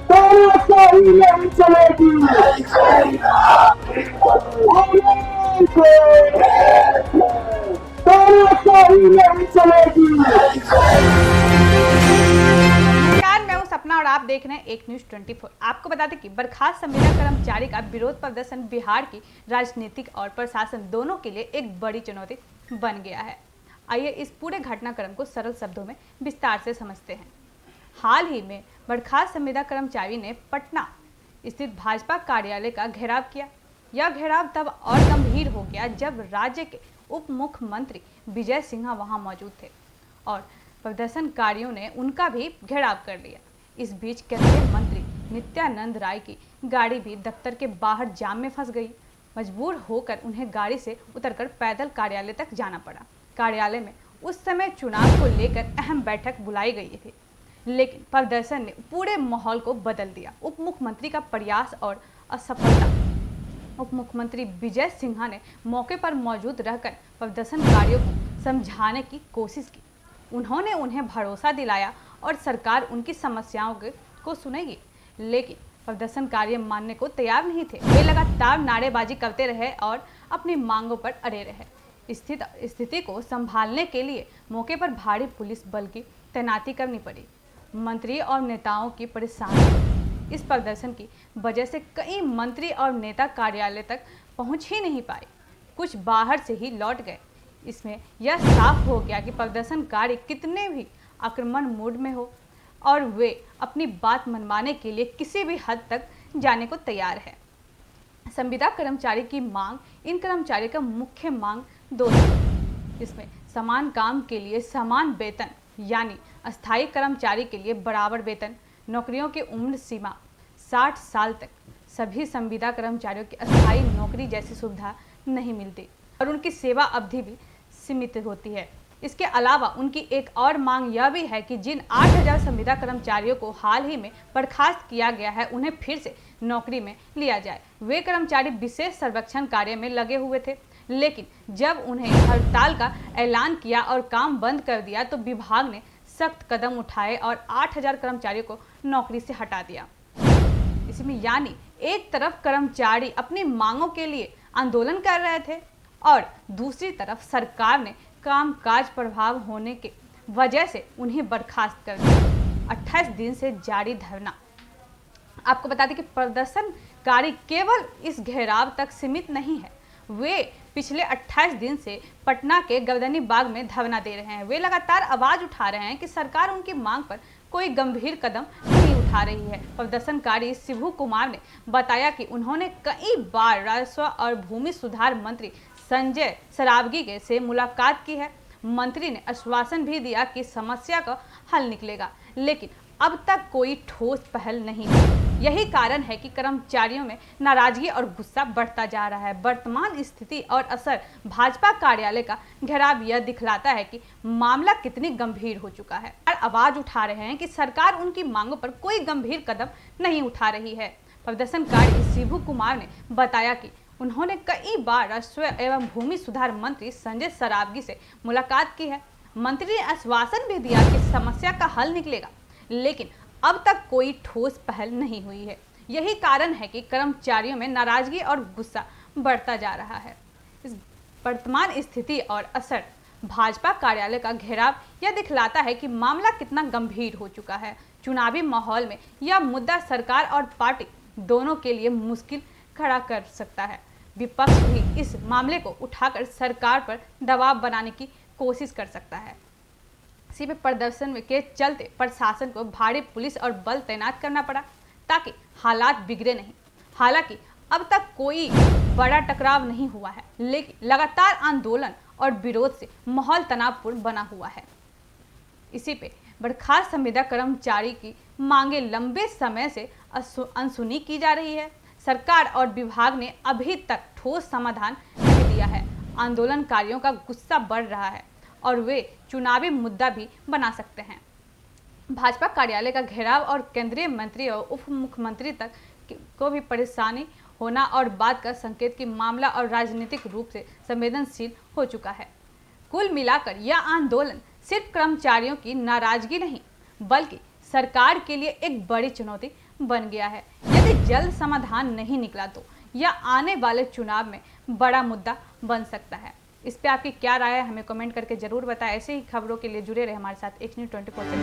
तानाशाही नहीं चलेगी। तानाशाही नहीं चलेगी। नमस्कार, मैं हूं सपना और आप देख रहे हैं एक न्यूज 24। आपको बता दें कि बर्खास्त संविदा कर्मचारी का विरोध प्रदर्शन बिहार की राजनीतिक और प्रशासन दोनों के लिए एक बड़ी चुनौती बन गया है। आइए इस पूरे घटनाक्रम को सरल शब्दों में विस्तार से समझते हैं। हाल ही में बर्खास्त संविदा कर्मचारी ने पटना स्थित भाजपा कार्यालय का घेराव किया। यह घेराव तब और गंभीर हो गया जब राज्य के उप मुख्यमंत्री विजय सिन्हा वहां मौजूद थे और प्रदर्शनकारियों ने उनका भी घेराव कर लिया। इस बीच केंद्रीय मंत्री नित्यानंद राय की गाड़ी भी दफ्तर के बाहर जाम में फंस गई। मजबूर होकर उन्हें गाड़ी से उतरकर पैदल कार्यालय तक जाना पड़ा। कार्यालय में उस समय चुनाव को लेकर अहम बैठक बुलाई गई थी, लेकिन प्रदर्शन ने पूरे माहौल को बदल दिया। उप मुख्यमंत्री का प्रयास और असफलता। उप मुख्यमंत्री विजय सिन्हा ने मौके पर मौजूद रहकर प्रदर्शनकारियों को समझाने की कोशिश की। उन्होंने उन्हें भरोसा दिलाया और सरकार उनकी समस्याओं को सुनेगी, लेकिन प्रदर्शनकारी मानने को तैयार नहीं थे। वे लगातार नारेबाजी करते रहे और अपनी मांगों पर अड़े रहे। स्थिति को संभालने के लिए मौके पर भारी पुलिस बल की तैनाती करनी पड़ी। मंत्री और नेताओं की परेशानी। इस प्रदर्शन की वजह से कई मंत्री और नेता कार्यालय तक पहुंच ही नहीं पाए, कुछ बाहर से ही लौट गए। इसमें यह साफ हो गया कि प्रदर्शनकारी कितने भी आक्रमण मूड में हो और वे अपनी बात मनवाने के लिए किसी भी हद तक जाने को तैयार है। संविदा कर्मचारी की मांग। इन कर्मचारी का मुख्य मांग दो है, जिसमें समान काम के लिए समान वेतन, यानी अस्थायी कर्मचारी के लिए बराबर वेतन, नौकरियों की उम्र सीमा 60 साल तक। सभी संविदा कर्मचारियों की अस्थायी नौकरी जैसी सुविधा नहीं मिलती और उनकी सेवा अवधि भी सीमित होती है। इसके अलावा उनकी एक और मांग यह भी है कि जिन 8000 संविदा कर्मचारियों को हाल ही में बर्खास्त किया गया है, उन्हें फिर से नौकरी में लिया जाए। वे कर्मचारी विशेष सर्वेक्षण कार्य में लगे हुए थे, लेकिन जब उन्हें हड़ताल का ऐलान किया और काम बंद कर दिया तो विभाग ने सख्त कदम उठाए और 8000 कर्मचारियों को नौकरी से हटा दिया। इसमें यानी एक तरफ कर्मचारी अपनी मांगों के लिए आंदोलन कर रहे थे और दूसरी तरफ सरकार ने कामकाज प्रभाव होने के वजह से उन्हें बर्खास्त कर दिया। 28 दिन से जारी धरना। आपको बता दें कि प्रदर्शनकारी केवल इस घेराव तक सीमित नहीं है, वे पिछले 28 दिन से पटना के गर्दनी बाग में धरना दे रहे हैं। वे लगातार आवाज उठा रहे हैं कि सरकार उनकी मांग पर कोई गंभीर कदम नहीं उठा रही है। प्रदर्शनकारी शिबू कुमार ने बताया कि उन्होंने कई बार राजस्व और भूमि सुधार मंत्री संजय सरावगी से मुलाकात की है। मंत्री ने आश्वासन भी दिया कि समस्या का हल निकलेगा, लेकिन अब तक कोई ठोस पहल नहीं हुई। यही कारण है कि कर्मचारियों में नाराजगी और गुस्सा बढ़ता जा रहा है। वर्तमान स्थिति और असर भाजपा कार्यालय का घेराव यह दिखलाता है कि मामला कितनी गंभीर हो चुका है। आवाज उठा रहे हैं कि सरकार उनकी मांगों पर कोई गंभीर कदम नहीं उठा रही है। प्रदर्शनकारी शिबू कुमार ने बताया कि उन्होंने कई बार राजस्व एवं भूमि सुधार मंत्री संजय सरावगी से मुलाकात की है। मंत्री ने आश्वासन भी दिया कि समस्या का हल निकलेगा, लेकिन अब तक कोई ठोस पहल नहीं हुई है। यही कारण है कि कर्मचारियों में नाराजगी और गुस्सा बढ़ता जा रहा है। इस वर्तमान स्थिति और असर भाजपा कार्यालय का घेराव यह दिखलाता है कि मामला कितना गंभीर हो चुका है। चुनावी माहौल में यह मुद्दा सरकार और पार्टी दोनों के लिए मुश्किल खड़ा कर सकता है। विपक्ष भी इस मामले को उठाकर सरकार पर दबाव बनाने की कोशिश कर सकता है। इसी में प्रदर्शन के चलते प्रशासन को भारी पुलिस और बल तैनात करना पड़ा ताकि हालात बिगड़े नहीं। हालांकि अब तक कोई बड़ा टकराव नहीं हुआ है, लेकिन लगातार आंदोलन और विरोध से माहौल तनावपूर्ण बना हुआ है। इसी पे बर्खास्त संविदा कर्मचारी की मांगे लंबे समय से अनसुनी की जा रही है। सरकार और विभाग ने अभी तक ठोस समाधान नहीं दिया है। आंदोलनकारियों का गुस्सा बढ़ रहा है और वे चुनावी मुद्दा भी बना सकते हैं। भाजपा कार्यालय का घेराव और केंद्रीय मंत्री और उप मुख्यमंत्री तक को भी परेशानी होना और बात का संकेत कि मामला और राजनीतिक रूप से संवेदनशील हो चुका है। कुल मिलाकर यह आंदोलन सिर्फ कर्मचारियों की नाराजगी नहीं, बल्कि सरकार के लिए एक बड़ी चुनौती बन गया है। यदि जल्द समाधान नहीं निकला तो यह आने वाले चुनाव में बड़ा मुद्दा बन सकता है। इस पे आपकी क्या राय है, हमें कमेंट करके जरूर बताएं। ऐसे ही खबरों के लिए जुड़े रहे हमारे साथ, एक न्यूज़ 24 से।